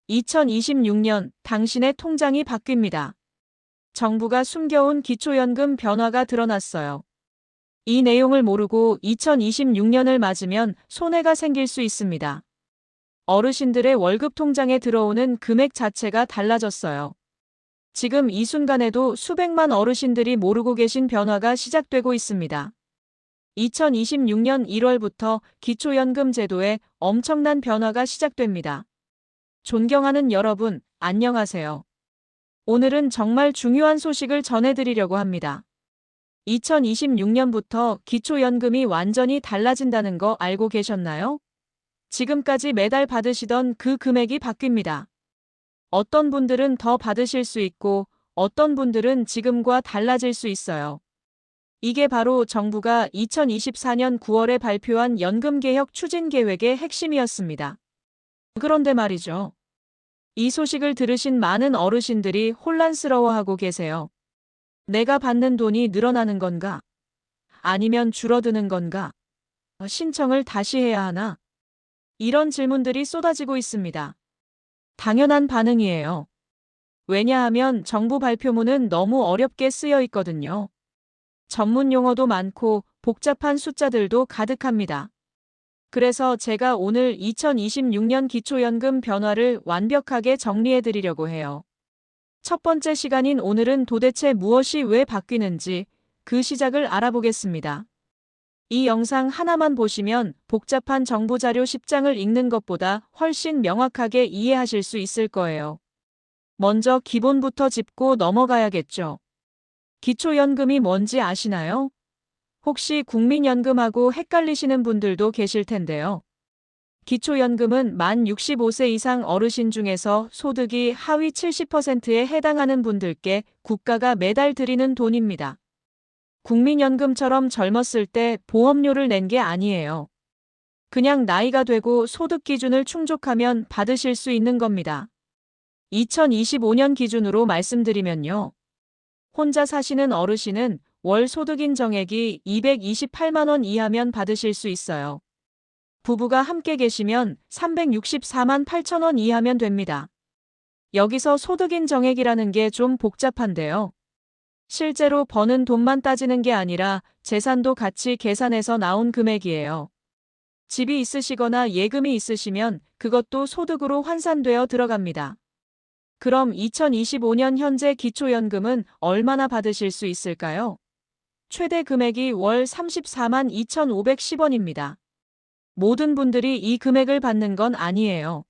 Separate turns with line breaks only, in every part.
2026년 당신의 통장이 바뀝니다. 정부가 숨겨온 기초연금 변화가 드러났어요. 이 내용을 모르고 2026년을 맞으면 손해가 생길 수 있습니다. 어르신들의 월급 통장에 들어오는 금액 자체가 달라졌어요. 지금 이 순간에도 수백만 어르신들이 모르고 계신 변화가 시작되고 있습니다. 2026년 1월부터 기초연금 제도에 엄청난 변화가 시작됩니다. 존경하는 여러분, 안녕하세요. 오늘은 정말 중요한 소식을 전해드리려고 합니다. 2026년부터 기초연금이 완전히 달라진다는 거 알고 계셨나요? 지금까지 매달 받으시던 그 금액이 바뀝니다. 어떤 분들은 더 받으실 수 있고 어떤 분들은 지금과 달라질 수 있어요. 이게 바로 정부가 2024년 9월에 발표한 연금개혁 추진 계획의 핵심이었습니다. 그런데 말이죠. 이 소식을 들으신 많은 어르신들이 혼란스러워하고 계세요. 내가 받는 돈이 늘어나는 건가? 아니면 줄어드는 건가? 신청을 다시 해야 하나? 이런 질문들이 쏟아지고 있습니다. 당연한 반응이에요. 왜냐하면 정부 발표문은 너무 어렵게 쓰여 있거든요. 전문 용어도 많고 복잡한 숫자들도 가득합니다. 그래서 제가 오늘 2026년 기초연금 변화를 완벽하게 정리해 드리려고 해요. 첫 번째 시간인 오늘은 도대체 무엇이 왜 바뀌는지 그 시작을 알아보겠습니다. 이 영상 하나만 보시면 복잡한 정보자료 10장을 읽는 것보다 훨씬 명확하게 이해하실 수 있을 거예요. 먼저 기본부터 짚고 넘어가야겠죠. 기초연금이 뭔지 아시나요? 혹시 국민연금하고 헷갈리시는 분들도 계실 텐데요. 기초연금은 만 65세 이상 어르신 중에서 소득이 하위 70%에 해당하는 분들께 국가가 매달 드리는 돈입니다. 국민연금처럼 젊었을 때 보험료를 낸 게 아니에요. 그냥 나이가 되고 소득 기준을 충족하면 받으실 수 있는 겁니다. 2025년 기준으로 말씀드리면요. 혼자 사시는 어르신은 월 소득인 정액이 228만 원 이하면 받으실 수 있어요. 부부가 함께 계시면 364만 8천 원 이하면 됩니다. 여기서 소득인 정액이라는 게 좀 복잡한데요. 실제로 버는 돈만 따지는 게 아니라 재산도 같이 계산해서 나온 금액이에요. 집이 있으시거나 예금이 있으시면 그것도 소득으로 환산되어 들어갑니다. 그럼 2025년 현재 기초연금은 얼마나 받으실 수 있을까요? 최대 금액이 월 34만 2,510원입니다. 모든 분들이 이 금액을 받는 건 아니에요.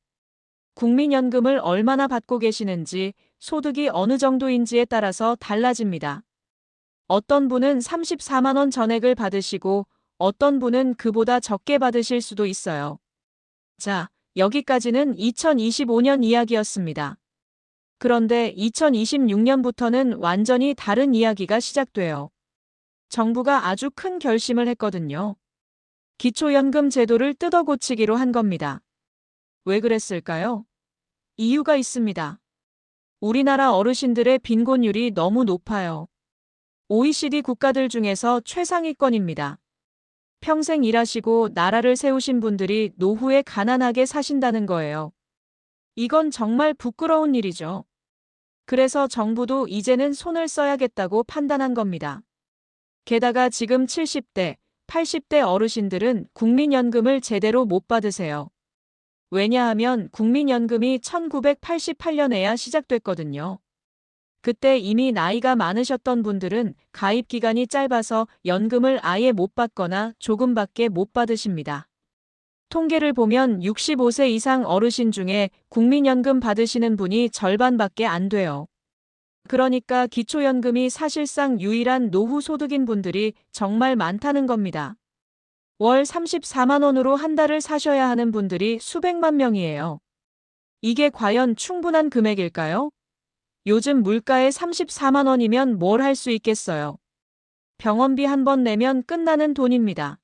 국민연금을 얼마나 받고 계시는지, 소득이 어느 정도인지에 따라서 달라집니다. 어떤 분은 34만 원 전액을 받으시고 어떤 분은 그보다 적게 받으실 수도 있어요. 자, 여기까지는 2025년 이야기였습니다. 그런데 2026년부터는 완전히 다른 이야기가 시작돼요. 정부가 아주 큰 결심을 했거든요. 기초연금 제도를 뜯어고치기로 한 겁니다. 왜 그랬을까요? 이유가 있습니다. 우리나라 어르신들의 빈곤율이 너무 높아요. OECD 국가들 중에서 최상위권입니다. 평생 일하시고 나라를 세우신 분들이 노후에 가난하게 사신다는 거예요. 이건 정말 부끄러운 일이죠. 그래서 정부도 이제는 손을 써야겠다고 판단한 겁니다. 게다가 지금 70대, 80대 어르신들은 국민연금을 제대로 못 받으세요. 왜냐하면 국민연금이 1988년에야 시작됐거든요. 그때 이미 나이가 많으셨던 분들은 가입 기간이 짧아서 연금을 아예 못 받거나 조금밖에 못 받으십니다. 통계를 보면 65세 이상 어르신 중에 국민연금 받으시는 분이 절반밖에 안 돼요. 그러니까 기초연금이 사실상 유일한 노후 소득인 분들이 정말 많다는 겁니다. 월 34만 원으로 한 달을 사셔야 하는 분들이 수백만 명이에요. 이게 과연 충분한 금액일까요? 요즘 물가에 34만 원이면 뭘 할 수 있겠어요. 병원비 한 번 내면 끝나는 돈입니다.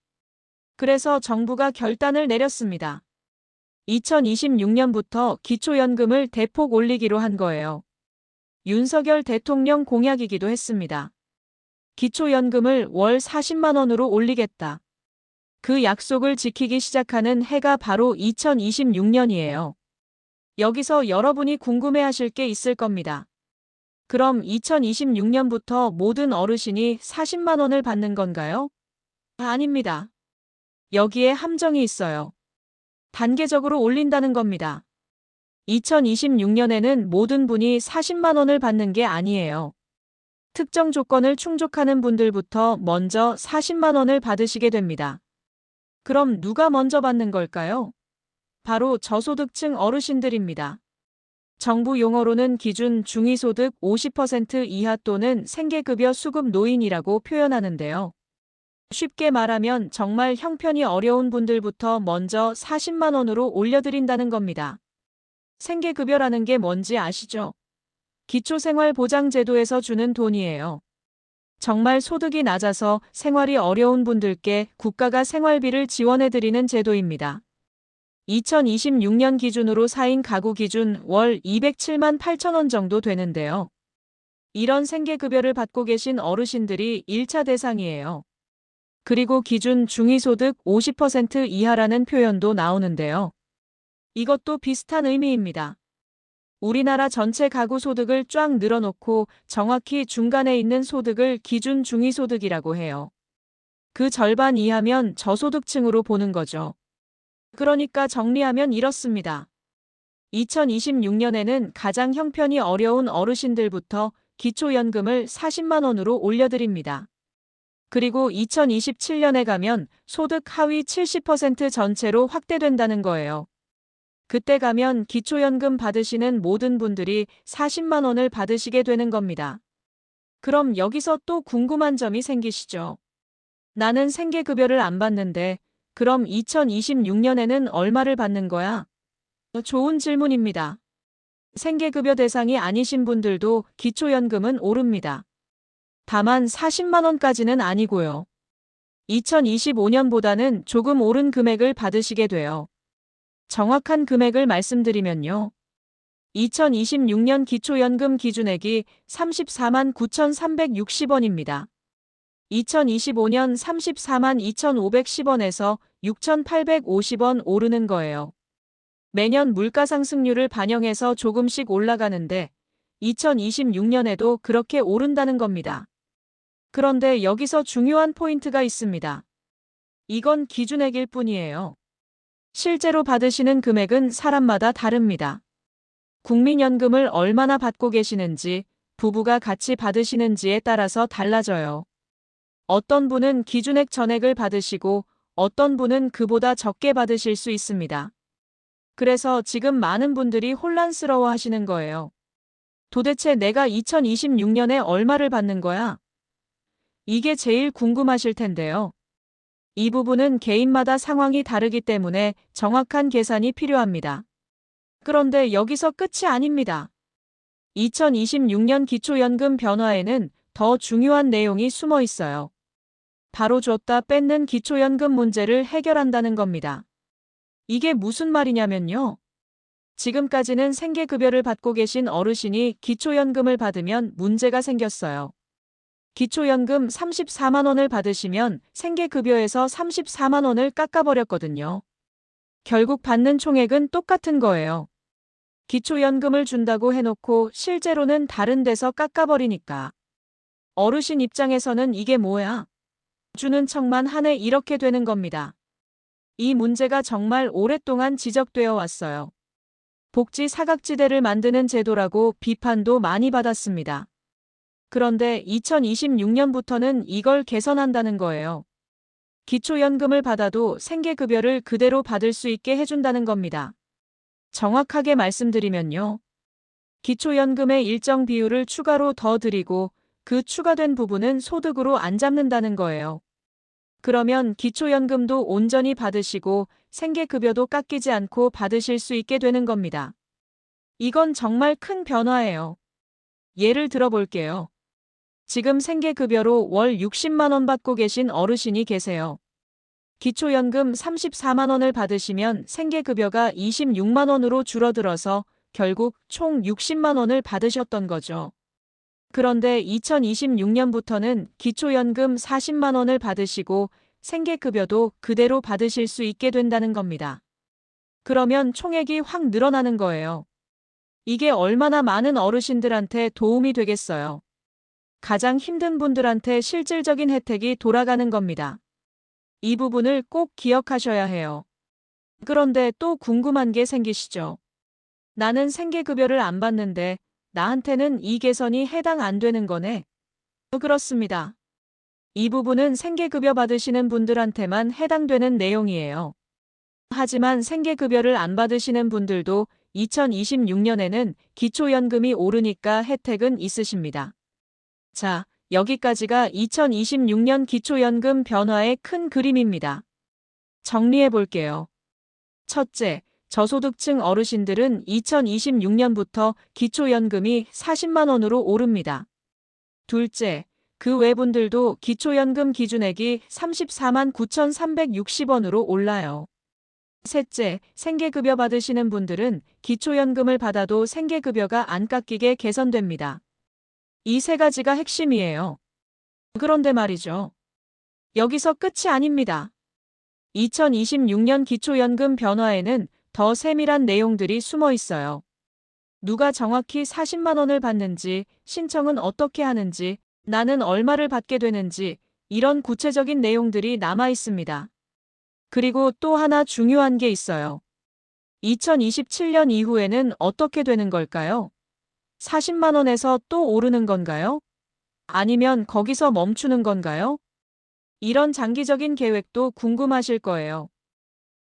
그래서 정부가 결단을 내렸습니다. 2026년부터 기초연금을 대폭 올리기로 한 거예요. 윤석열 대통령 공약이기도 했습니다. 기초연금을 월 40만 원으로 올리겠다. 그 약속을 지키기 시작하는 해가 바로 2026년이에요. 여기서 여러분이 궁금해하실 게 있을 겁니다. 그럼 2026년부터 모든 어르신이 40만 원을 받는 건가요? 아닙니다. 여기에 함정이 있어요. 단계적으로 올린다는 겁니다. 2026년에는 모든 분이 40만 원을 받는 게 아니에요. 특정 조건을 충족하는 분들부터 먼저 40만 원을 받으시게 됩니다. 그럼 누가 먼저 받는 걸까요? 바로 저소득층 어르신들입니다. 정부 용어로는 기준 중위소득 50% 이하 또는 생계급여 수급 노인이라고 표현하는데요. 쉽게 말하면 정말 형편이 어려운 분들부터 먼저 40만 원으로 올려드린다는 겁니다. 생계급여라는 게 뭔지 아시죠? 기초생활보장제도에서 주는 돈이에요. 정말 소득이 낮아서 생활이 어려운 분들께 국가가 생활비를 지원해드리는 제도입니다. 2026년 기준으로 4인 가구 기준 월 207만 8천 원 정도 되는데요. 이런 생계급여를 받고 계신 어르신들이 1차 대상이에요. 그리고 기준 중위소득 50% 이하라는 표현도 나오는데요. 이것도 비슷한 의미입니다. 우리나라 전체 가구 소득을 쫙 늘어놓고 정확히 중간에 있는 소득을 기준 중위소득이라고 해요. 그 절반 이하면 저소득층으로 보는 거죠. 그러니까 정리하면 이렇습니다. 2026년에는 가장 형편이 어려운 어르신들부터 기초연금을 40만 원으로 올려드립니다. 그리고 2027년에 가면 소득 하위 70% 전체로 확대된다는 거예요. 그때 가면 기초연금 받으시는 모든 분들이 40만 원을 받으시게 되는 겁니다. 그럼 여기서 또 궁금한 점이 생기시죠? 나는 생계급여를 안 받는데 그럼 2026년에는 얼마를 받는 거야? 좋은 질문입니다. 생계급여 대상이 아니신 분들도 기초연금은 오릅니다. 다만 40만 원까지는 아니고요. 2025년보다는 조금 오른 금액을 받으시게 돼요. 정확한 금액을 말씀드리면요. 2026년 기초연금 기준액이 34만 9,360원입니다. 2025년 34만 2,510원에서 6,850원 오르는 거예요. 매년 물가 상승률을 반영해서 조금씩 올라가는데 2026년에도 그렇게 오른다는 겁니다. 그런데 여기서 중요한 포인트가 있습니다. 이건 기준액일 뿐이에요. 실제로 받으시는 금액은 사람마다 다릅니다. 국민연금을 얼마나 받고 계시는지, 부부가 같이 받으시는지에 따라서 달라져요. 어떤 분은 기준액 전액을 받으시고 어떤 분은 그보다 적게 받으실 수 있습니다. 그래서 지금 많은 분들이 혼란스러워 하시는 거예요. 도대체 내가 2026년에 얼마를 받는 거야? 이게 제일 궁금하실 텐데요. 이 부분은 개인마다 상황이 다르기 때문에 정확한 계산이 필요합니다. 그런데 여기서 끝이 아닙니다. 2026년 기초연금 변화에는 더 중요한 내용이 숨어 있어요. 바로 줬다 뺏는 기초연금 문제를 해결한다는 겁니다. 이게 무슨 말이냐면요. 지금까지는 생계급여를 받고 계신 어르신이 기초연금을 받으면 문제가 생겼어요. 기초연금 34만 원을 받으시면 생계급여에서 34만 원을 깎아버렸거든요. 결국 받는 총액은 똑같은 거예요. 기초연금을 준다고 해놓고 실제로는 다른 데서 깎아버리니까. 어르신 입장에서는 이게 뭐야? 주는 척만 하네 이렇게 되는 겁니다. 이 문제가 정말 오랫동안 지적되어 왔어요. 복지 사각지대를 만드는 제도라고 비판도 많이 받았습니다. 그런데 2026년부터는 이걸 개선한다는 거예요. 기초연금을 받아도 생계급여를 그대로 받을 수 있게 해준다는 겁니다. 정확하게 말씀드리면요. 기초연금의 일정 비율을 추가로 더 드리고 그 추가된 부분은 소득으로 안 잡는다는 거예요. 그러면 기초연금도 온전히 받으시고 생계급여도 깎이지 않고 받으실 수 있게 되는 겁니다. 이건 정말 큰 변화예요. 예를 들어 볼게요. 지금 생계급여로 월 60만 원 받고 계신 어르신이 계세요. 기초연금 34만 원을 받으시면 생계급여가 26만 원으로 줄어들어서 결국 총 60만 원을 받으셨던 거죠. 그런데 2026년부터는 기초연금 40만 원을 받으시고 생계급여도 그대로 받으실 수 있게 된다는 겁니다. 그러면 총액이 확 늘어나는 거예요. 이게 얼마나 많은 어르신들한테 도움이 되겠어요. 가장 힘든 분들한테 실질적인 혜택이 돌아가는 겁니다. 이 부분을 꼭 기억하셔야 해요. 그런데 또 궁금한 게 생기시죠? 나는 생계급여를 안 받는데 나한테는 이 개선이 해당 안 되는 거네. 그렇습니다. 이 부분은 생계급여 받으시는 분들한테만 해당되는 내용이에요. 하지만 생계급여를 안 받으시는 분들도 2026년에는 기초연금이 오르니까 혜택은 있으십니다. 자, 여기까지가 2026년 기초연금 변화의 큰 그림입니다. 정리해 볼게요. 첫째, 저소득층 어르신들은 2026년부터 기초연금이 40만 원으로 오릅니다. 둘째, 그 외분들도 기초연금 기준액이 34만 9,360원으로 올라요. 셋째, 생계급여 받으시는 분들은 기초연금을 받아도 생계급여가 안 깎이게 개선됩니다. 이 세 가지가 핵심이에요. 그런데 말이죠. 여기서 끝이 아닙니다. 2026년 기초연금 변화에는 더 세밀한 내용들이 숨어 있어요. 누가 정확히 40만 원을 받는지, 신청은 어떻게 하는지, 나는 얼마를 받게 되는지, 이런 구체적인 내용들이 남아 있습니다. 그리고 또 하나 중요한 게 있어요. 2027년 이후에는 어떻게 되는 걸까요? 40만 원에서 또 오르는 건가요? 아니면 거기서 멈추는 건가요? 이런 장기적인 계획도 궁금하실 거예요.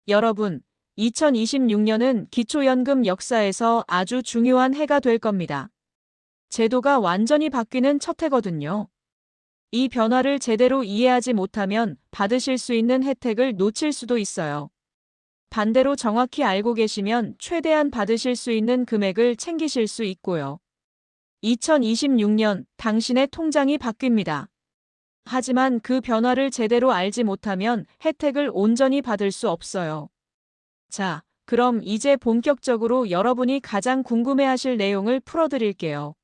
여러분, 2026년은 기초연금 역사에서 아주 중요한 해가 될 겁니다. 제도가 완전히 바뀌는 첫 해거든요. 이 변화를 제대로 이해하지 못하면 받으실 수 있는 혜택을 놓칠 수도 있어요. 반대로 정확히 알고 계시면 최대한 받으실 수 있는 금액을 챙기실 수 있고요. 2026년 당신의 통장이 바뀝니다. 하지만 그 변화를 제대로 알지 못하면 혜택을 온전히 받을 수 없어요. 자, 그럼 이제 본격적으로 여러분이 가장 궁금해하실 내용을 풀어드릴게요.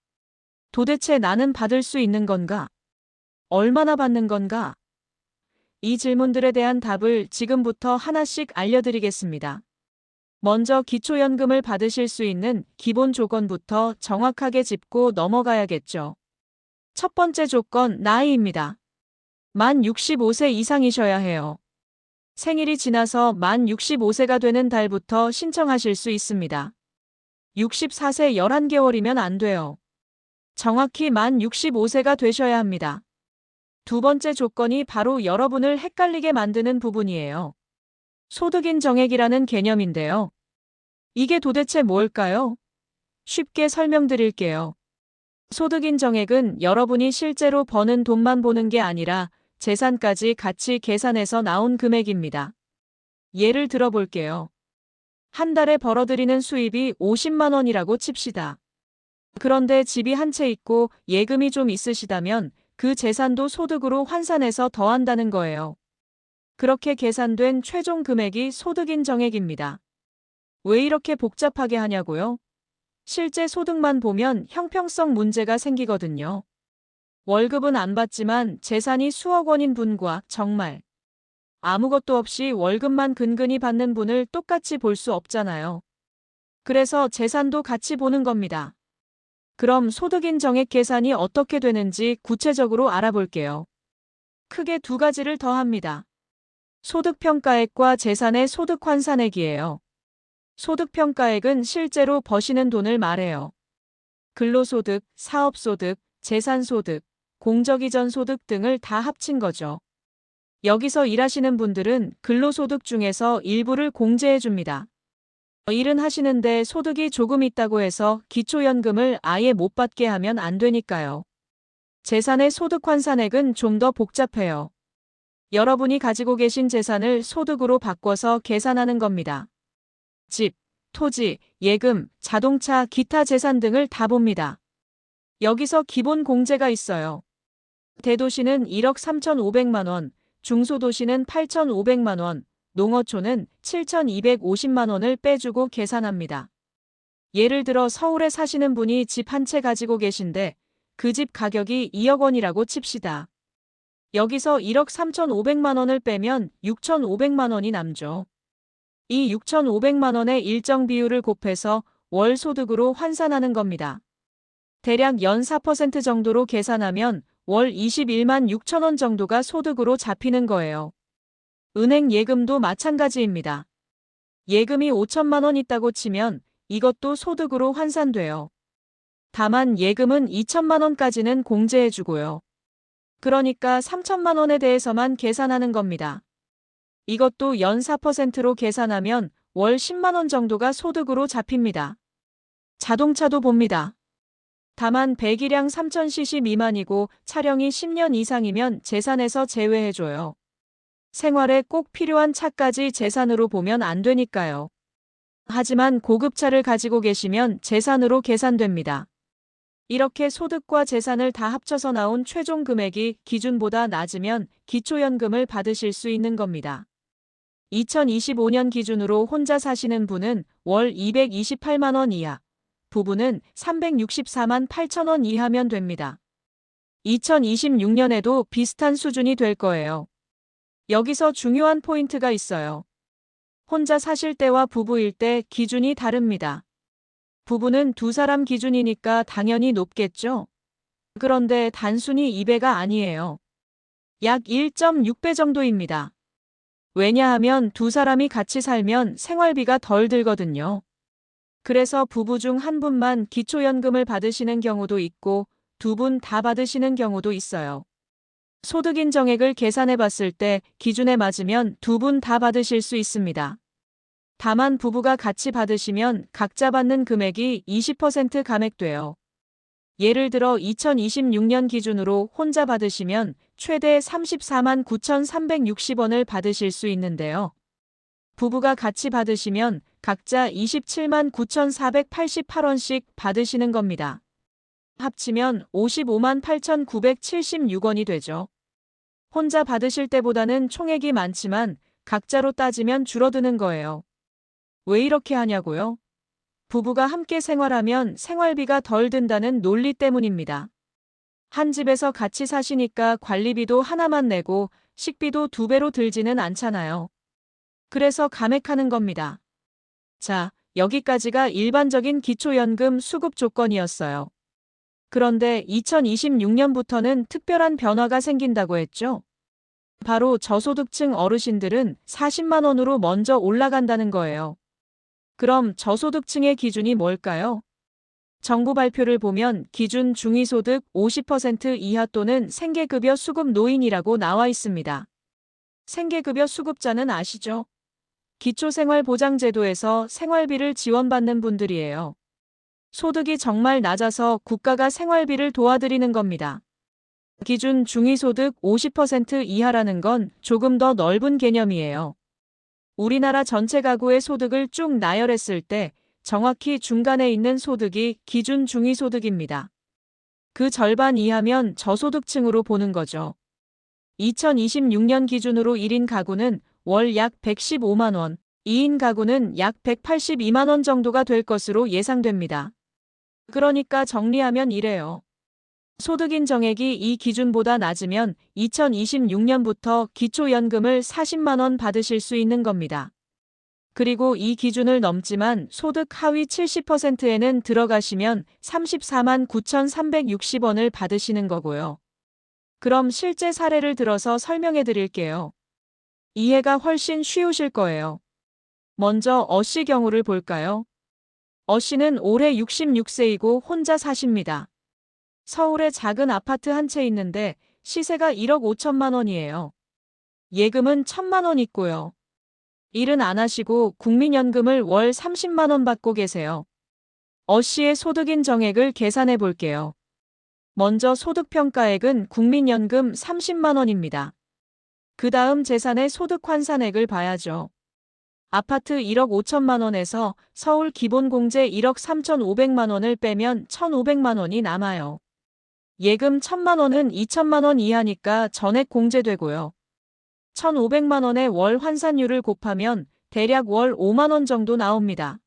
도대체 나는 받을 수 있는 건가? 얼마나 받는 건가? 이 질문들에 대한 답을 지금부터 하나씩 알려드리겠습니다. 먼저 기초연금을 받으실 수 있는 기본 조건부터 정확하게 짚고 넘어가야겠죠. 첫 번째 조건, 나이입니다. 만 65세 이상이셔야 해요. 생일이 지나서 만 65세가 되는 달부터 신청하실 수 있습니다. 64세 11개월이면 안 돼요. 정확히 만 65세가 되셔야 합니다. 두 번째 조건이 바로 여러분을 헷갈리게 만드는 부분이에요. 소득인 정액이라는 개념인데요. 이게 도대체 뭘까요? 쉽게 설명드릴게요. 소득인 정액은 여러분이 실제로 버는 돈만 보는 게 아니라 재산까지 같이 계산해서 나온 금액입니다. 예를 들어 볼게요. 한 달에 벌어들이는 수입이 50만 원이라고 칩시다. 그런데 집이 한 채 있고 예금이 좀 있으시다면 그 재산도 소득으로 환산해서 더한다는 거예요. 그렇게 계산된 최종 금액이 소득인 정액입니다. 왜 이렇게 복잡하게 하냐고요? 실제 소득만 보면 형평성 문제가 생기거든요. 월급은 안 받지만 재산이 수억 원인 분과 정말 아무것도 없이 월급만 근근히 받는 분을 똑같이 볼 수 없잖아요. 그래서 재산도 같이 보는 겁니다. 그럼 소득인 정액 계산이 어떻게 되는지 구체적으로 알아볼게요. 크게 두 가지를 더합니다. 소득평가액과 재산의 소득환산액이에요. 소득평가액은 실제로 버시는 돈을 말해요. 근로소득, 사업소득, 재산소득, 공적이전 소득 등을 다 합친 거죠. 여기서 일하시는 분들은 근로소득 중에서 일부를 공제해 줍니다. 일은 하시는데 소득이 조금 있다고 해서 기초연금을 아예 못 받게 하면 안 되니까요. 재산의 소득환산액은 좀 더 복잡해요. 여러분이 가지고 계신 재산을 소득으로 바꿔서 계산하는 겁니다. 집, 토지, 예금, 자동차, 기타 재산 등을 다 봅니다. 여기서 기본 공제가 있어요. 대도시는 1억 3,500만 원, 중소도시는 8,500만 원, 농어촌은 7,250만 원을 빼주고 계산합니다. 예를 들어 서울에 사시는 분이 집 한 채 가지고 계신데 그 집 가격이 2억 원이라고 칩시다. 여기서 1억 3,500만 원을 빼면 6,500만 원이 남죠. 이 6,500만 원의 일정 비율을 곱해서 월 소득으로 환산하는 겁니다. 대략 연 4% 정도로 계산하면 월 21만 6천 원 정도가 소득으로 잡히는 거예요. 은행 예금도 마찬가지입니다. 예금이 5천만 원 있다고 치면 이것도 소득으로 환산돼요. 다만 예금은 2천만 원까지는 공제해주고요. 그러니까 3천만 원에 대해서만 계산하는 겁니다. 이것도 연 4%로 계산하면 월 10만 원 정도가 소득으로 잡힙니다. 자동차도 봅니다. 다만 배기량 3000cc 미만이고 차량이 10년 이상이면 재산에서 제외해줘요. 생활에 꼭 필요한 차까지 재산으로 보면 안 되니까요. 하지만 고급차를 가지고 계시면 재산으로 계산됩니다. 이렇게 소득과 재산을 다 합쳐서 나온 최종 금액이 기준보다 낮으면 기초연금을 받으실 수 있는 겁니다. 2025년 기준으로 혼자 사시는 분은 월 228만 원 이하, 부부는 364만 8천 원 이하면 됩니다. 2026년에도 비슷한 수준이 될 거예요. 여기서 중요한 포인트가 있어요. 혼자 사실 때와 부부일 때 기준이 다릅니다. 부부는 두 사람 기준이니까 당연히 높겠죠? 그런데 단순히 2배가 아니에요. 약 1.6배 정도입니다. 왜냐하면 두 사람이 같이 살면 생활비가 덜 들거든요. 그래서 부부 중 한 분만 기초연금을 받으시는 경우도 있고 두 분 다 받으시는 경우도 있어요. 소득 인정액을 계산해 봤을 때 기준에 맞으면 두 분 다 받으실 수 있습니다. 다만 부부가 같이 받으시면 각자 받는 금액이 20% 감액돼요. 예를 들어 2026년 기준으로 혼자 받으시면 최대 34만 9,360원을 받으실 수 있는데요. 부부가 같이 받으시면 각자 27만 9,488원씩 받으시는 겁니다. 합치면 55만 8,976원이 되죠. 혼자 받으실 때보다는 총액이 많지만 각자로 따지면 줄어드는 거예요. 왜 이렇게 하냐고요? 부부가 함께 생활하면 생활비가 덜 든다는 논리 때문입니다. 한 집에서 같이 사시니까 관리비도 하나만 내고 식비도 2배로 들지는 않잖아요. 그래서 감액하는 겁니다. 자, 여기까지가 일반적인 기초연금 수급 조건이었어요. 그런데 2026년부터는 특별한 변화가 생긴다고 했죠? 바로 저소득층 어르신들은 40만 원으로 먼저 올라간다는 거예요. 그럼 저소득층의 기준이 뭘까요? 정부 발표를 보면 기준 중위소득 50% 이하 또는 생계급여 수급 노인이라고 나와 있습니다. 생계급여 수급자는 아시죠? 기초생활보장제도에서 생활비를 지원받는 분들이에요. 소득이 정말 낮아서 국가가 생활비를 도와드리는 겁니다. 기준 중위소득 50% 이하라는 건 조금 더 넓은 개념이에요. 우리나라 전체 가구의 소득을 쭉 나열했을 때 정확히 중간에 있는 소득이 기준 중위소득입니다. 그 절반 이하면 저소득층으로 보는 거죠. 2026년 기준으로 1인 가구는 월 약 115만 원, 2인 가구는 약 182만 원 정도가 될 것으로 예상됩니다. 그러니까 정리하면 이래요. 소득 인정액이 이 기준보다 낮으면 2026년부터 기초연금을 40만 원 받으실 수 있는 겁니다. 그리고 이 기준을 넘지만 소득 하위 70%에는 들어가시면 34만 9,360원을 받으시는 거고요. 그럼 실제 사례를 들어서 설명해 드릴게요. 이해가 훨씬 쉬우실 거예요. 먼저 어씨 경우를 볼까요? 어씨는 올해 66세이고 혼자 사십니다. 서울에 작은 아파트 한 채 있는데 시세가 1억 5천만 원이에요. 예금은 1,000만 원 있고요. 일은 안 하시고 국민연금을 월 30만 원 받고 계세요. 어씨의 소득인 정액을 계산해 볼게요. 먼저 소득평가액은 국민연금 30만 원입니다. 그 다음 재산의 소득환산액을 봐야죠. 아파트 1억 5천만 원에서 서울 기본공제 1억 3,500만 원을 빼면 1,500만 원이 남아요. 예금 1,000만 원은 2천만 원 이하니까 전액 공제되고요. 1,500만 원의 월 환산율을 곱하면 대략 월 5만 원 정도 나옵니다.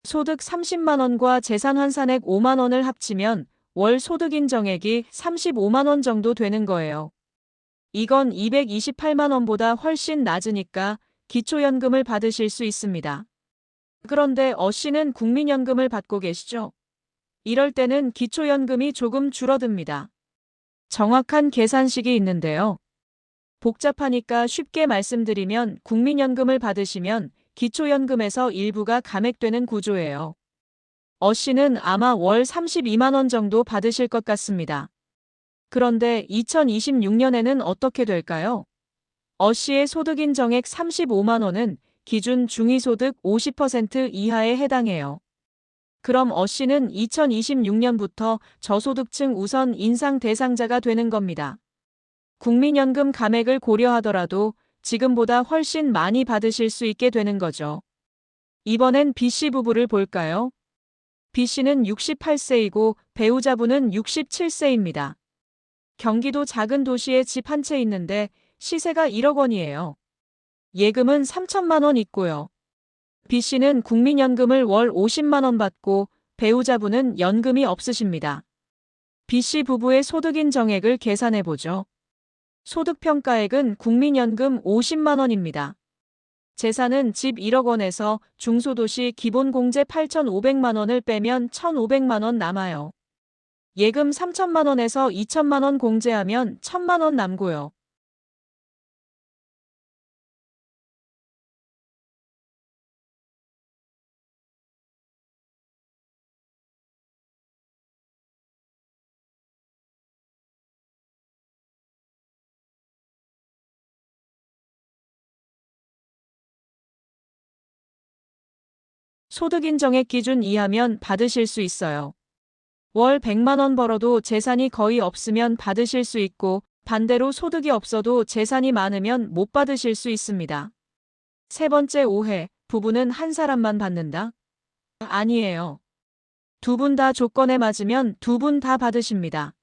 소득 30만 원과 재산 환산액 5만 원을 합치면 월 소득 인정액이 35만 원 정도 되는 거예요. 이건 228만 원보다 훨씬 낮으니까 기초연금을 받으실 수 있습니다. 그런데 씨는 국민연금을 받고 계시죠? 이럴 때는 기초연금이 조금 줄어듭니다. 정확한 계산식이 있는데요. 복잡하니까 쉽게 말씀드리면 국민연금을 받으시면 기초연금에서 일부가 감액되는 구조예요. 씨는 아마 월 32만 원 정도 받으실 것 같습니다. 그런데 2026년에는 어떻게 될까요? 씨의 소득인 정액 35만 원은 기준 중위소득 50% 이하에 해당해요. 그럼 씨는 2026년부터 저소득층 우선 인상 대상자가 되는 겁니다. 국민연금 감액을 고려하더라도 지금보다 훨씬 많이 받으실 수 있게 되는 거죠. 이번엔 B씨 부부를 볼까요? B씨는 68세이고 배우자분은 67세입니다. 경기도 작은 도시에 집 한 채 있는데 시세가 1억 원이에요. 예금은 3천만 원 있고요. B씨는 국민연금을 월 50만 원 받고 배우자분은 연금이 없으십니다. B씨 부부의 소득인 정액을 계산해보죠. 소득평가액은 국민연금 50만 원입니다. 재산은 집 1억 원에서 중소도시 기본공제 8,500만 원을 빼면 1,500만 원 남아요. 예금 3천만 원에서 2천만 원 공제하면 1,000만 원 남고요. 소득인정액 기준 이하면 받으실 수 있어요. 월 100만 원 벌어도 재산이 거의 없으면 받으실 수 있고 반대로 소득이 없어도 재산이 많으면 못 받으실 수 있습니다. 세 번째 오해, 부부는 한 사람만 받는다? 아니에요. 두 분 다 조건에 맞으면 두 분 다 받으십니다.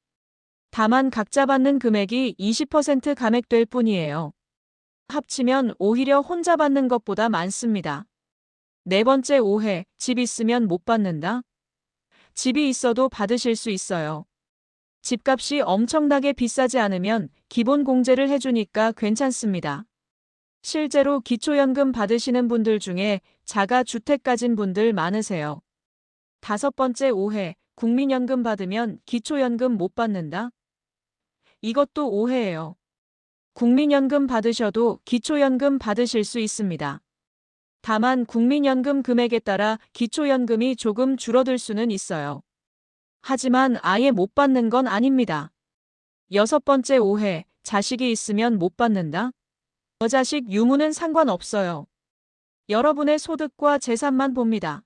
다만 각자 받는 금액이 20% 감액될 뿐이에요. 합치면 오히려 혼자 받는 것보다 많습니다. 네 번째 오해, 집 있으면 못 받는다? 집이 있어도 받으실 수 있어요. 집값이 엄청나게 비싸지 않으면 기본 공제를 해주니까 괜찮습니다. 실제로 기초연금 받으시는 분들 중에 자가 주택 가진 분들 많으세요. 다섯 번째 오해, 국민연금 받으면 기초연금 못 받는다? 이것도 오해예요. 국민연금 받으셔도 기초연금 받으실 수 있습니다. 다만 국민연금 금액에 따라 기초연금이 조금 줄어들 수는 있어요. 하지만 아예 못 받는 건 아닙니다. 여섯 번째 오해, 자식이 있으면 못 받는다? 자식 유무는 상관없어요. 여러분의 소득과 재산만 봅니다.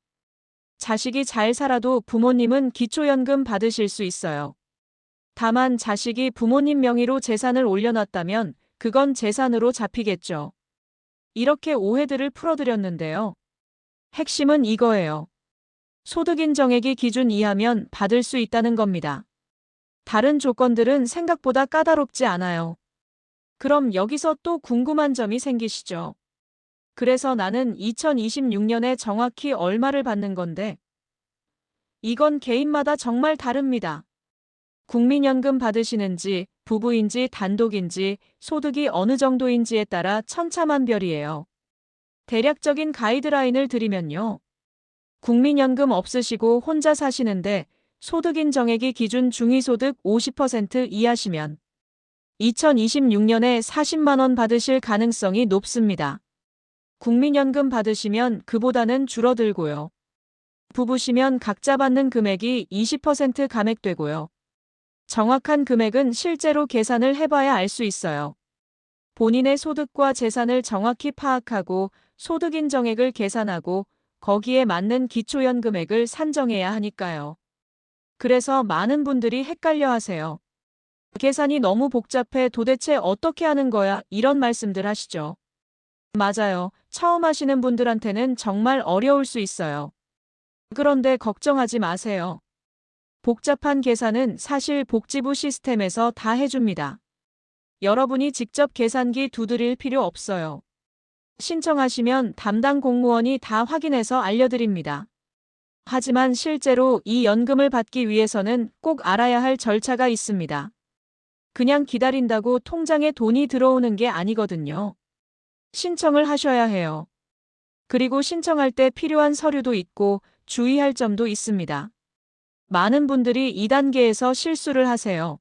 자식이 잘 살아도 부모님은 기초연금 받으실 수 있어요. 다만 자식이 부모님 명의로 재산을 올려놨다면 그건 재산으로 잡히겠죠. 이렇게 오해들을 풀어드렸는데요. 핵심은 이거예요. 소득인정액이 기준 이하면 받을 수 있다는 겁니다. 다른 조건들은 생각보다 까다롭지 않아요. 그럼 여기서 또 궁금한 점이 생기시죠? 그래서 나는 2026년에 정확히 얼마를 받는 건데? 이건 개인마다 정말 다릅니다. 국민연금 받으시는지, 부부인지 단독인지, 소득이 어느 정도인지에 따라 천차만별이에요. 대략적인 가이드라인을 드리면요. 국민연금 없으시고 혼자 사시는데 소득인 정액이 기준 중위소득 50% 이하시면 2026년에 40만 원 받으실 가능성이 높습니다. 국민연금 받으시면 그보다는 줄어들고요. 부부시면 각자 받는 금액이 20% 감액되고요. 정확한 금액은 실제로 계산을 해봐야 알 수 있어요. 본인의 소득과 재산을 정확히 파악하고 소득인 정액을 계산하고 거기에 맞는 기초연금액을 산정해야 하니까요. 그래서 많은 분들이 헷갈려 하세요. 계산이 너무 복잡해 도대체 어떻게 하는 거야? 이런 말씀들 하시죠. 맞아요. 처음 하시는 분들한테는 정말 어려울 수 있어요. 그런데 걱정하지 마세요. 복잡한 계산은 사실 복지부 시스템에서 다 해줍니다. 여러분이 직접 계산기 두드릴 필요 없어요. 신청하시면 담당 공무원이 다 확인해서 알려드립니다. 하지만 실제로 이 연금을 받기 위해서는 꼭 알아야 할 절차가 있습니다. 그냥 기다린다고 통장에 돈이 들어오는 게 아니거든요. 신청을 하셔야 해요. 그리고 신청할 때 필요한 서류도 있고 주의할 점도 있습니다. 많은 분들이 2단계에서 실수를 하세요.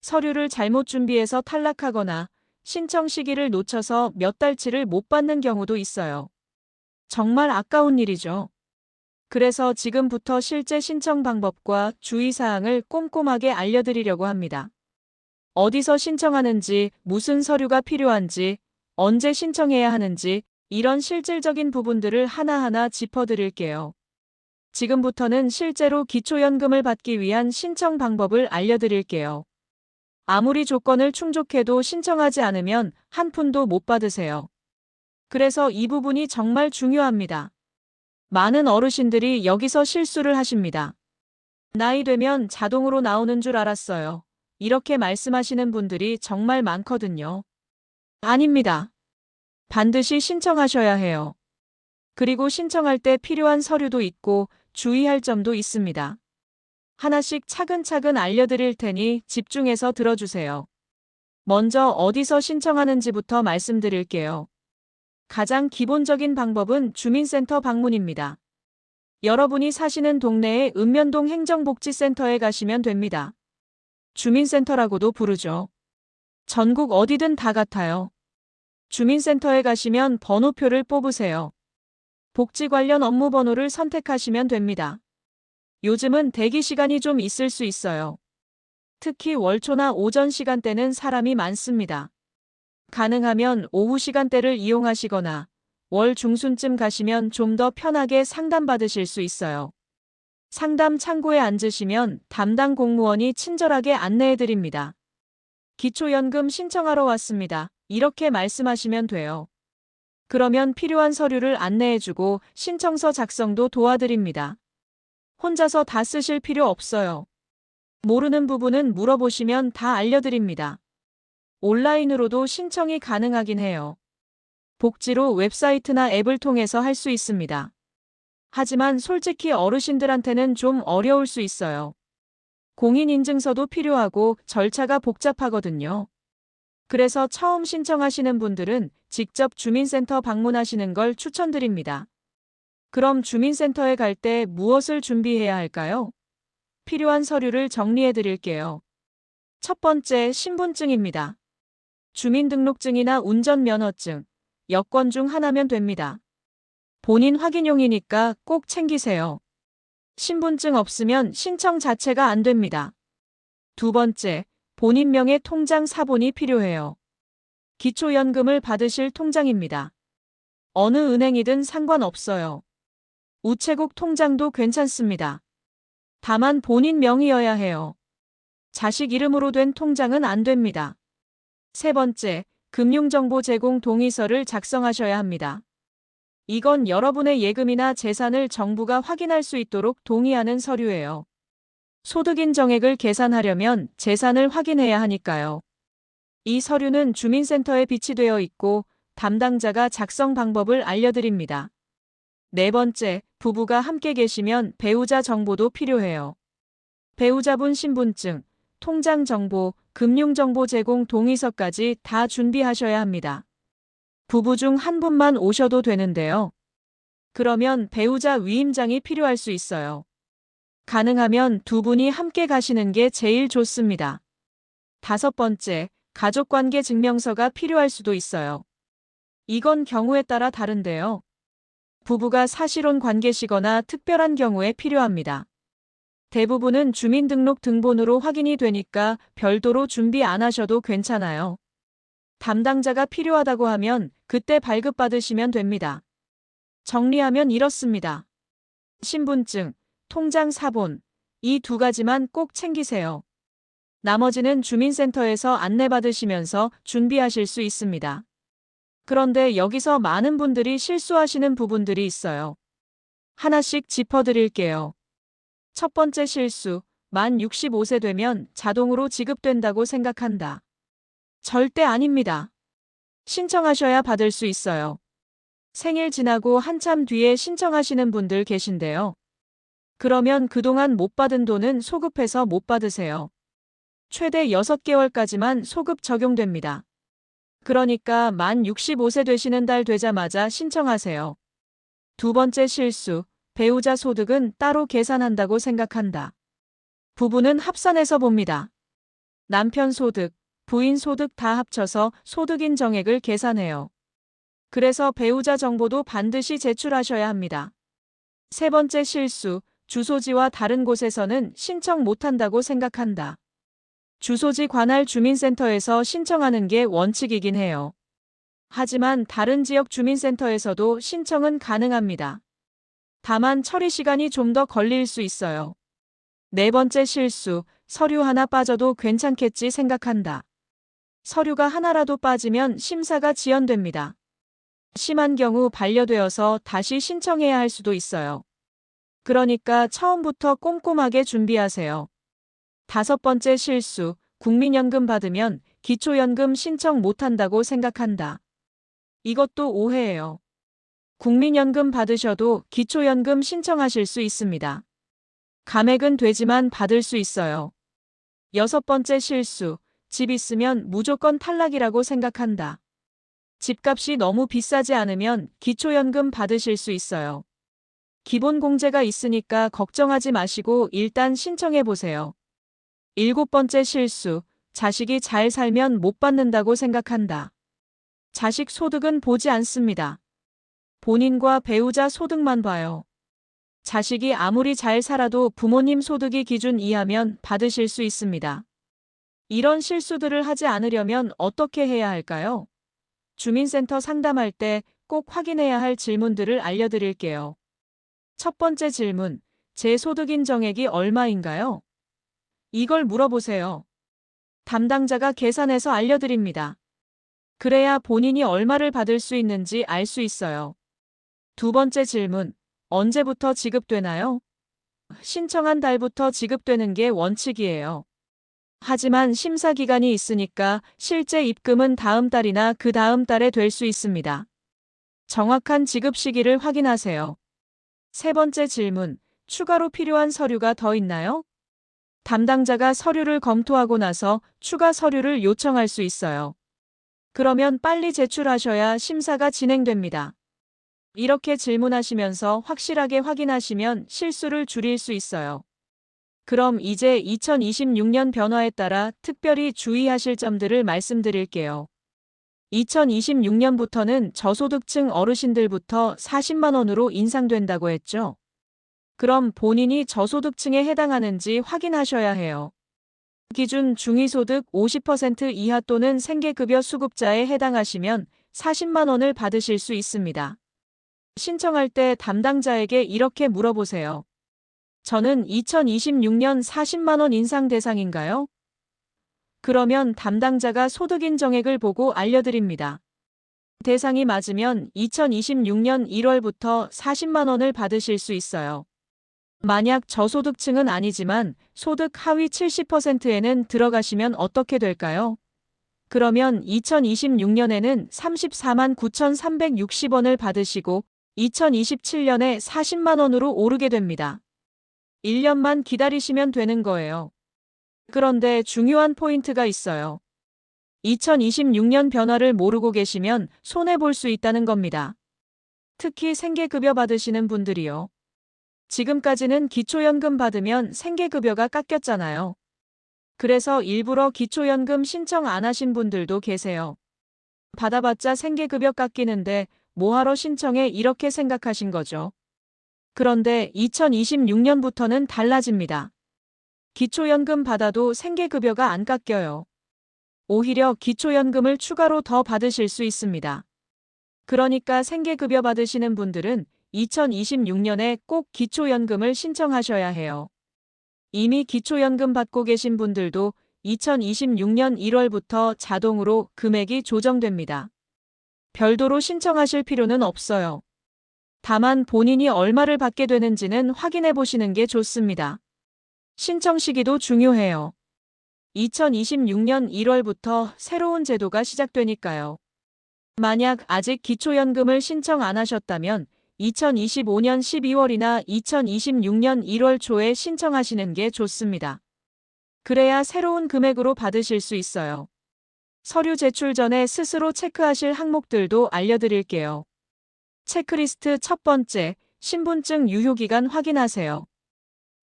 서류를 잘못 준비해서 탈락하거나 신청 시기를 놓쳐서 몇 달치를 못 받는 경우도 있어요. 정말 아까운 일이죠. 그래서 지금부터 실제 신청 방법과 주의사항을 꼼꼼하게 알려드리려고 합니다. 어디서 신청하는지, 무슨 서류가 필요한지, 언제 신청해야 하는지, 이런 실질적인 부분들을 하나하나 짚어드릴게요. 지금부터는 실제로 기초연금을 받기 위한 신청 방법을 알려드릴게요. 아무리 조건을 충족해도 신청하지 않으면 한 푼도 못 받으세요. 그래서 이 부분이 정말 중요합니다. 많은 어르신들이 여기서 실수를 하십니다. 나이 되면 자동으로 나오는 줄 알았어요. 이렇게 말씀하시는 분들이 정말 많거든요. 아닙니다. 반드시 신청하셔야 해요. 그리고 신청할 때 필요한 서류도 있고 주의할 점도 있습니다. 하나씩 차근차근 알려드릴 테니 집중해서 들어주세요. 먼저 어디서 신청하는지부터 말씀드릴게요. 가장 기본적인 방법은 주민센터 방문입니다. 여러분이 사시는 동네의 읍면동 행정복지센터에 가시면 됩니다. 주민센터라고도 부르죠. 전국 어디든 다 같아요. 주민센터에 가시면 번호표를 뽑으세요. 복지 관련 업무 번호를 선택하시면 됩니다. 요즘은 대기 시간이 좀 있을 수 있어요. 특히 월초나 오전 시간대는 사람이 많습니다. 가능하면 오후 시간대를 이용하시거나 월 중순쯤 가시면 좀 더 편하게 상담받으실 수 있어요. 상담 창구에 앉으시면 담당 공무원이 친절하게 안내해드립니다. 기초연금 신청하러 왔습니다. 이렇게 말씀하시면 돼요. 그러면 필요한 서류를 안내해주고 신청서 작성도 도와드립니다. 혼자서 다 쓰실 필요 없어요. 모르는 부분은 물어보시면 다 알려드립니다. 온라인으로도 신청이 가능하긴 해요. 복지로 웹사이트나 앱을 통해서 할 수 있습니다. 하지만 솔직히 어르신들한테는 좀 어려울 수 있어요. 공인인증서도 필요하고 절차가 복잡하거든요. 그래서 처음 신청하시는 분들은 직접 주민센터 방문하시는 걸 추천드립니다. 그럼 주민센터에 갈 때 무엇을 준비해야 할까요? 필요한 서류를 정리해 드릴게요. 첫 번째, 신분증입니다. 주민등록증이나 운전면허증, 여권 중 하나면 됩니다. 본인 확인용이니까 꼭 챙기세요. 신분증 없으면 신청 자체가 안 됩니다. 두 번째, 본인 명의 통장 사본이 필요해요. 기초연금을 받으실 통장입니다. 어느 은행이든 상관없어요. 우체국 통장도 괜찮습니다. 다만 본인 명의여야 해요. 자식 이름으로 된 통장은 안 됩니다. 세 번째, 금융정보 제공 동의서를 작성하셔야 합니다. 이건 여러분의 예금이나 재산을 정부가 확인할 수 있도록 동의하는 서류예요. 소득인 정액을 계산하려면 재산을 확인해야 하니까요. 이 서류는 주민센터에 비치되어 있고 담당자가 작성 방법을 알려드립니다. 네 번째, 부부가 함께 계시면 배우자 정보도 필요해요. 배우자분 신분증, 통장 정보, 금융정보 제공 동의서까지 다 준비하셔야 합니다. 부부 중 한 분만 오셔도 되는데요. 그러면 배우자 위임장이 필요할 수 있어요. 가능하면 두 분이 함께 가시는 게 제일 좋습니다. 다섯 번째, 가족관계 증명서가 필요할 수도 있어요. 이건 경우에 따라 다른데요. 부부가 사실혼 관계시거나 특별한 경우에 필요합니다. 대부분은 주민등록 등본으로 확인이 되니까 별도로 준비 안 하셔도 괜찮아요. 담당자가 필요하다고 하면 그때 발급받으시면 됩니다. 정리하면 이렇습니다. 신분증, 통장 사본, 이 두 가지만 꼭 챙기세요. 나머지는 주민센터에서 안내받으시면서 준비하실 수 있습니다. 그런데 여기서 많은 분들이 실수하시는 부분들이 있어요. 하나씩 짚어드릴게요. 첫 번째 실수, 만 65세 되면 자동으로 지급된다고 생각한다. 절대 아닙니다. 신청하셔야 받을 수 있어요. 생일 지나고 한참 뒤에 신청하시는 분들 계신데요. 그러면 그동안 못 받은 돈은 소급해서 못 받으세요. 최대 6개월까지만 소급 적용됩니다. 그러니까 만 65세 되시는 달 되자마자 신청하세요. 두 번째 실수, 배우자 소득은 따로 계산한다고 생각한다. 부부는 합산해서 봅니다. 남편 소득, 부인 소득 다 합쳐서 소득인 정액을 계산해요. 그래서 배우자 정보도 반드시 제출하셔야 합니다. 세 번째 실수, 주소지와 다른 곳에서는 신청 못한다고 생각한다. 주소지 관할 주민센터에서 신청하는 게 원칙이긴 해요. 하지만 다른 지역 주민센터에서도 신청은 가능합니다. 다만 처리 시간이 좀 더 걸릴 수 있어요. 네 번째 실수, 서류 하나 빠져도 괜찮겠지 생각한다. 서류가 하나라도 빠지면 심사가 지연됩니다. 심한 경우 반려되어서 다시 신청해야 할 수도 있어요. 그러니까 처음부터 꼼꼼하게 준비하세요. 다섯 번째 실수, 국민연금 받으면 기초연금 신청 못한다고 생각한다. 이것도 오해예요. 국민연금 받으셔도 기초연금 신청하실 수 있습니다. 감액은 되지만 받을 수 있어요. 여섯 번째 실수, 집 있으면 무조건 탈락이라고 생각한다. 집값이 너무 비싸지 않으면 기초연금 받으실 수 있어요. 기본 공제가 있으니까 걱정하지 마시고 일단 신청해 보세요. 일곱 번째 실수, 자식이 잘 살면 못 받는다고 생각한다. 자식 소득은 보지 않습니다. 본인과 배우자 소득만 봐요. 자식이 아무리 잘 살아도 부모님 소득이 기준 이하면 받으실 수 있습니다. 이런 실수들을 하지 않으려면 어떻게 해야 할까요? 주민센터 상담할 때 꼭 확인해야 할 질문들을 알려드릴게요. 첫 번째 질문, 제 소득인 정액이 얼마인가요? 이걸 물어보세요. 담당자가 계산해서 알려드립니다. 그래야 본인이 얼마를 받을 수 있는지 알 수 있어요. 두 번째 질문, 언제부터 지급되나요? 신청한 달부터 지급되는 게 원칙이에요. 하지만 심사 기간이 있으니까 실제 입금은 다음 달이나 그 다음 달에 될 수 있습니다. 정확한 지급 시기를 확인하세요. 세 번째 질문, 추가로 필요한 서류가 더 있나요? 담당자가 서류를 검토하고 나서 추가 서류를 요청할 수 있어요. 그러면 빨리 제출하셔야 심사가 진행됩니다. 이렇게 질문하시면서 확실하게 확인하시면 실수를 줄일 수 있어요. 그럼 이제 2026년 변화에 따라 특별히 주의하실 점들을 말씀드릴게요. 2026년부터는 저소득층 어르신들부터 40만 원으로 인상된다고 했죠. 그럼 본인이 저소득층에 해당하는지 확인하셔야 해요. 기준 중위소득 50% 이하 또는 생계급여 수급자에 해당하시면 40만 원을 받으실 수 있습니다. 신청할 때 담당자에게 이렇게 물어보세요. 저는 2026년 40만 원 인상 대상인가요? 그러면 담당자가 소득인 정액을 보고 알려드립니다. 대상이 맞으면 2026년 1월부터 40만 원을 받으실 수 있어요. 만약 저소득층은 아니지만 소득 하위 70%에는 들어가시면 어떻게 될까요? 그러면 2026년에는 34만 9,360원을 받으시고 2027년에 40만 원으로 오르게 됩니다. 1년만 기다리시면 되는 거예요. 그런데 중요한 포인트가 있어요. 2026년 변화를 모르고 계시면 손해볼 수 있다는 겁니다. 특히 생계급여 받으시는 분들이요. 지금까지는 기초연금 받으면 생계급여가 깎였잖아요. 그래서 일부러 기초연금 신청 안 하신 분들도 계세요. 받아봤자 생계급여 깎이는데 뭐하러 신청해 이렇게 생각하신 거죠. 그런데 2026년부터는 달라집니다. 기초연금 받아도 생계급여가 안 깎여요. 오히려 기초연금을 추가로 더 받으실 수 있습니다. 그러니까 생계급여 받으시는 분들은 2026년에 꼭 기초연금을 신청하셔야 해요. 이미 기초연금 받고 계신 분들도 2026년 1월부터 자동으로 금액이 조정됩니다. 별도로 신청하실 필요는 없어요. 다만 본인이 얼마를 받게 되는지는 확인해 보시는 게 좋습니다. 신청 시기도 중요해요. 2026년 1월부터 새로운 제도가 시작되니까요. 만약 아직 기초연금을 신청 안 하셨다면 2025년 12월이나 2026년 1월 초에 신청하시는 게 좋습니다. 그래야 새로운 금액으로 받으실 수 있어요. 서류 제출 전에 스스로 체크하실 항목들도 알려드릴게요. 체크리스트 첫 번째, 신분증 유효기간 확인하세요.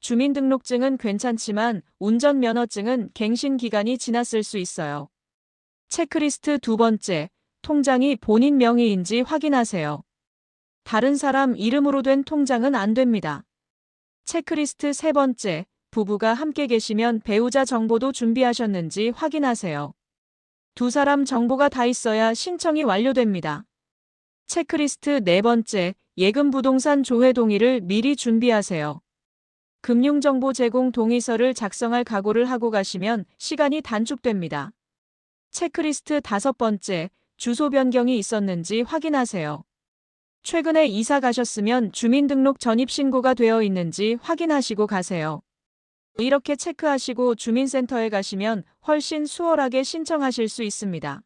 주민등록증은 괜찮지만 운전면허증은 갱신 기간이 지났을 수 있어요. 체크리스트 두 번째, 통장이 본인 명의인지 확인하세요. 다른 사람 이름으로 된 통장은 안 됩니다. 체크리스트 세 번째, 부부가 함께 계시면 배우자 정보도 준비하셨는지 확인하세요. 두 사람 정보가 다 있어야 신청이 완료됩니다. 체크리스트 네 번째, 예금 부동산 조회 동의를 미리 준비하세요. 금융정보 제공 동의서를 작성할 각오를 하고 가시면 시간이 단축됩니다. 체크리스트 다섯 번째, 주소 변경이 있었는지 확인하세요. 최근에 이사 가셨으면 주민등록 전입신고가 되어 있는지 확인하시고 가세요. 이렇게 체크하시고 주민센터에 가시면 훨씬 수월하게 신청하실 수 있습니다.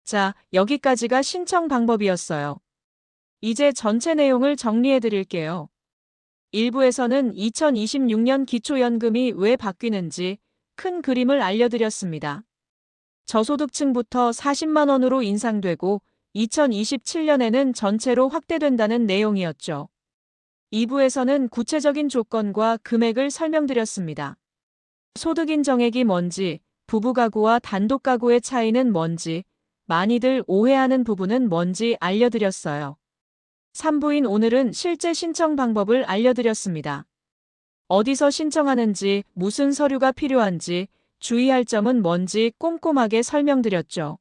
자, 여기까지가 신청 방법이었어요. 이제 전체 내용을 정리해 드릴게요. 1부에서는 2026년 기초연금이 왜 바뀌는지 큰 그림을 알려드렸습니다. 저소득층부터 40만 원으로 인상되고 2027년에는 전체로 확대된다는 내용이었죠. 2부에서는 구체적인 조건과 금액을 설명드렸습니다. 소득 인정액이 뭔지, 부부가구와 단독가구의 차이는 뭔지, 많이들 오해하는 부분은 뭔지 알려드렸어요. 3부인 오늘은 실제 신청 방법을 알려드렸습니다. 어디서 신청하는지, 무슨 서류가 필요한지, 주의할 점은 뭔지 꼼꼼하게 설명드렸죠.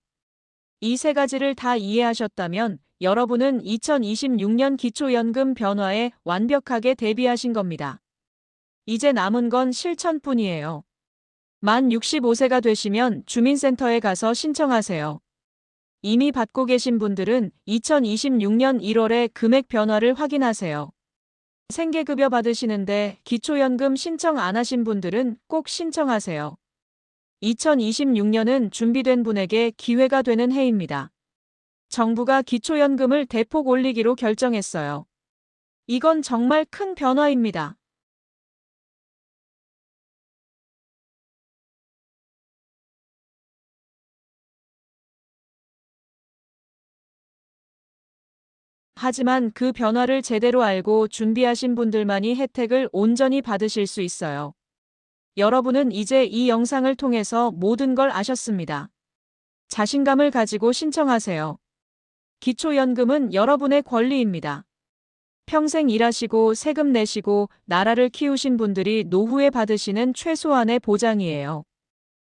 이 세 가지를 다 이해하셨다면 여러분은 2026년 기초연금 변화에 완벽하게 대비하신 겁니다. 이제 남은 건 실천뿐이에요. 만 65세가 되시면 주민센터에 가서 신청하세요. 이미 받고 계신 분들은 2026년 1월에 금액 변화를 확인하세요. 생계급여 받으시는데 기초연금 신청 안 하신 분들은 꼭 신청하세요. 2026년은 준비된 분에게 기회가 되는 해입니다. 정부가 기초연금을 대폭 올리기로 결정했어요. 이건 정말 큰 변화입니다. 하지만 그 변화를 제대로 알고 준비하신 분들만이 혜택을 온전히 받으실 수 있어요. 여러분은 이제 이 영상을 통해서 모든 걸 아셨습니다. 자신감을 가지고 신청하세요. 기초연금은 여러분의 권리입니다. 평생 일하시고 세금 내시고 나라를 키우신 분들이 노후에 받으시는 최소한의 보장이에요.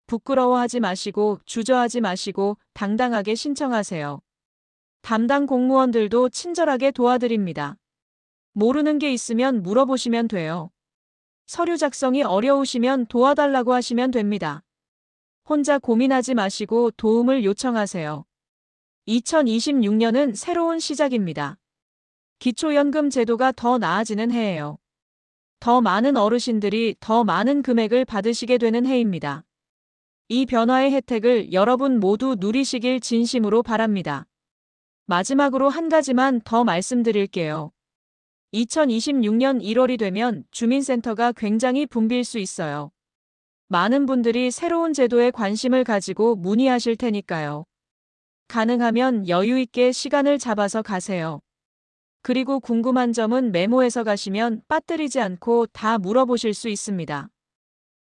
부끄러워하지 마시고 주저하지 마시고 당당하게 신청하세요. 담당 공무원들도 친절하게 도와드립니다. 모르는 게 있으면 물어보시면 돼요. 서류 작성이 어려우시면 도와달라고 하시면 됩니다. 혼자 고민하지 마시고 도움을 요청하세요. 2026년은 새로운 시작입니다. 기초연금 제도가 더 나아지는 해예요. 더 많은 어르신들이 더 많은 금액을 받으시게 되는 해입니다. 이 변화의 혜택을 여러분 모두 누리시길 진심으로 바랍니다. 마지막으로 한 가지만 더 말씀드릴게요. 2026년 1월이 되면 주민센터가 굉장히 붐빌 수 있어요. 많은 분들이 새로운 제도에 관심을 가지고 문의하실 테니까요. 가능하면 여유 있게 시간을 잡아서 가세요. 그리고 궁금한 점은 메모해서 가시면 빠뜨리지 않고 다 물어보실 수 있습니다.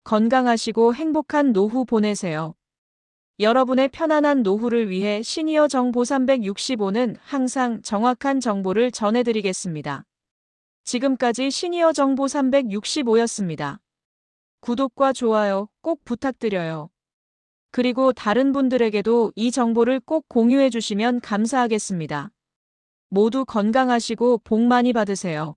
건강하시고 행복한 노후 보내세요. 여러분의 편안한 노후를 위해 시니어 정보 365는 항상 정확한 정보를 전해드리겠습니다. 지금까지 시니어 정보 365였습니다. 구독과 좋아요 꼭 부탁드려요. 그리고 다른 분들에게도 이 정보를 꼭 공유해 주시면 감사하겠습니다. 모두 건강하시고 복 많이 받으세요.